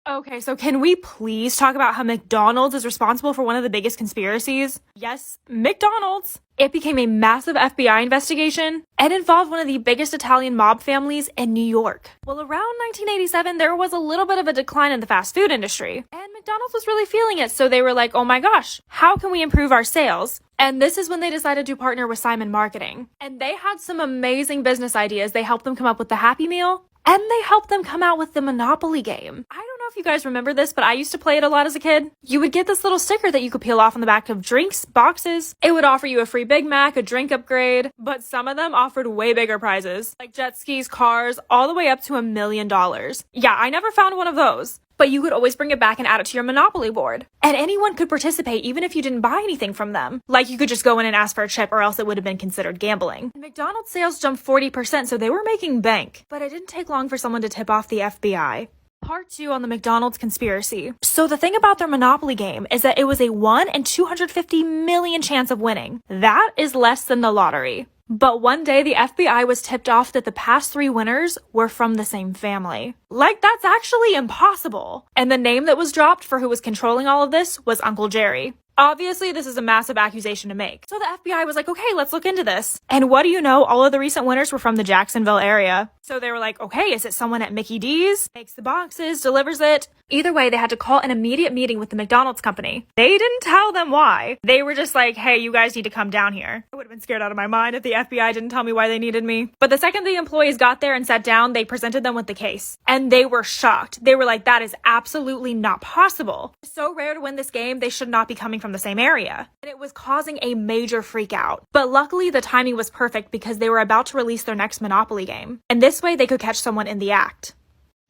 Okay, so can we please talk about how McDonald's is responsible for one of the biggest conspiracies? Yes, McDonald's. It became a massive FBI investigation and involved one of the biggest Italian mob families in New York. Well, around 1987, there was a little bit of a decline in the fast food industry, and McDonald's was really feeling it, so they were like, oh my gosh, how can we improve our sales? And this is when they decided to partner with Simon Marketing. And they had some amazing business ideas. They helped them come up with the Happy Meal, and they helped them come out with the Monopoly game. I don't know if you guys remember this, but I used to play it a lot as a kid. You would get this little sticker that you could peel off on the back of drinks boxes. It would offer you a free Big Mac, a drink upgrade, but some of them offered way bigger prizes, like jet skis, cars, all the way up to $1 million. Yeah, I never found one of those. But you could always bring it back and add it to your Monopoly board. And anyone could participate even if you didn't buy anything from them. Like you could just go in and ask for a chip or else it would have been considered gambling. McDonald's sales jumped 40%, so they were making bank. But it didn't take long for someone to tip off the FBI. Part 2 on the McDonald's conspiracy. So the thing about their Monopoly game is that it was a 1 in 250 million chance of winning. That is less than the lottery. But one day, the FBI was tipped off that the past 3 winners were from the same family. Like, that's actually impossible. And the name that was dropped for who was controlling all of this was Uncle Jerry. Obviously, this is a massive accusation to make. So the FBI was like, okay, let's look into this. And what do you know? All of the recent winners were from the Jacksonville area. So they were like, okay, is it someone at Mickey D's? Makes the boxes, delivers it. Either way, they had to call an immediate meeting with the McDonald's company. They didn't tell them why. They were just like, hey, you guys need to come down here. I would have been scared out of my mind if the FBI didn't tell me why they needed me. But the second the employees got there and sat down, they presented them with the case. And they were shocked. They were like, that is absolutely not possible. It's so rare to win this game, they should not be coming from the same area. And it was causing a major freak out. But luckily, the timing was perfect because they were about to release their next Monopoly game. And this way, they could catch someone in the act.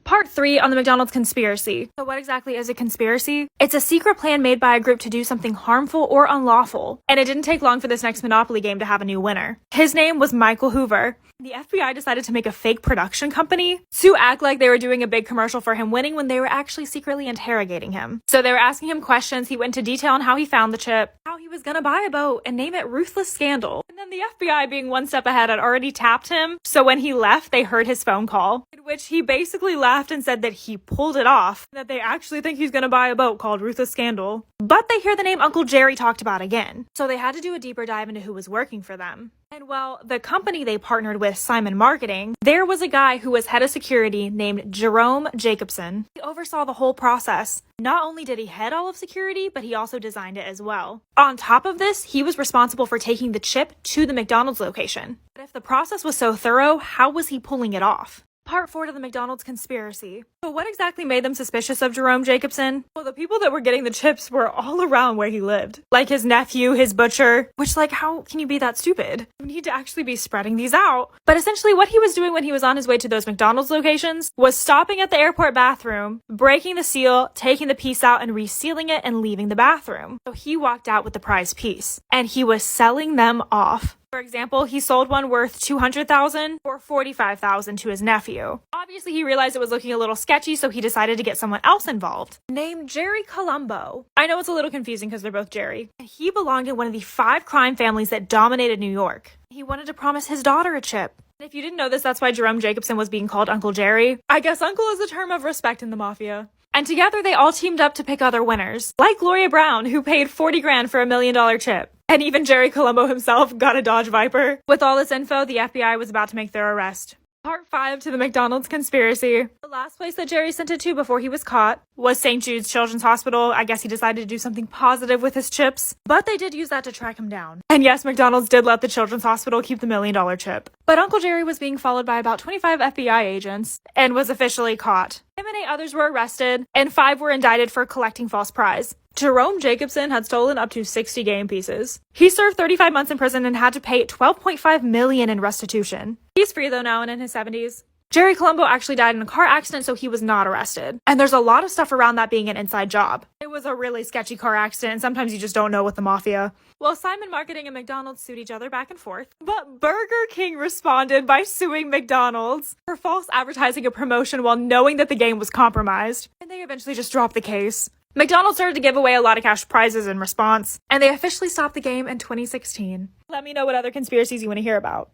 Part 3 on the McDonald's conspiracy. So what exactly is a conspiracy? It's a secret plan made by a group to do something harmful or unlawful. And it didn't take long for this next Monopoly game to have a new winner. His name was Michael Hoover. The FBI decided to make a fake production company to act like they were doing a big commercial for him winning when they were actually secretly interrogating him. So they were asking him questions. He went into detail on how he found the chip, how he was gonna buy a boat and name it Ruthless Scandal. And then the FBI, being one step ahead, had already tapped him. So when he left, they heard his phone call, in which he basically laughed and said that he pulled it off, that they actually think he's gonna buy a boat called Ruthless Scandal. But they hear the name Uncle Jerry talked about again. So they had to do a deeper dive into who was working for them. And well, the company they partnered with, Simon Marketing, there was a guy who was head of security named Jerome Jacobson. He oversaw the whole process. Not only did he head all of security, but he also designed it as well. On top of this, he was responsible for taking the chip to the McDonald's location. But if the process was so thorough, how was he pulling it off? Part 4 to the McDonald's conspiracy. So what exactly made them suspicious of Jerome Jacobson? Well, the people that were getting the chips were all around where he lived. Like his nephew, his butcher, which like, how can you be that stupid? You need to actually be spreading these out. But essentially what he was doing when he was on his way to those McDonald's locations was stopping at the airport bathroom, breaking the seal, taking the piece out and resealing it and leaving the bathroom. So he walked out with the prize piece and he was selling them off. For example, he sold one worth $200,000 or $45,000 to his nephew. Obviously, he realized it was looking a little sketchy, so he decided to get someone else involved, named Jerry Colombo. I know it's a little confusing because they're both Jerry. He belonged in one of the 5 crime families that dominated New York. He wanted to promise his daughter a chip. And if you didn't know this, that's why Jerome Jacobson was being called Uncle Jerry. I guess uncle is a term of respect in the mafia. And together they all teamed up to pick other winners, like Gloria Brown, who paid $40,000 for $1 million chip. And even Jerry Colombo himself got a Dodge Viper. With all this info, the FBI was about to make their arrest. Part 5 to the McDonald's conspiracy. The last place that Jerry sent it to before he was caught was St. Jude's Children's Hospital. I guess he decided to do something positive with his chips, but they did use that to track him down. And yes, McDonald's did let the Children's Hospital keep the $1 million chip. But Uncle Jerry was being followed by about 25 FBI agents and was officially caught. Him and 8 others were arrested, and 5 were indicted for collecting false prize. Jerome Jacobson had stolen up to 60 game pieces. He served 35 months in prison and had to pay $12.5 million in restitution. He's free though now and in his 70s. Jerry Colombo actually died in a car accident, so he was not arrested. And there's a lot of stuff around that being an inside job. It was a really sketchy car accident, and sometimes you just don't know with the mafia. Well, Simon Marketing and McDonald's sued each other back and forth, but Burger King responded by suing McDonald's for false advertising a promotion while knowing that the game was compromised. And they eventually just dropped the case. McDonald's started to give away a lot of cash prizes in response, and they officially stopped the game in 2016. Let me know what other conspiracies you want to hear about.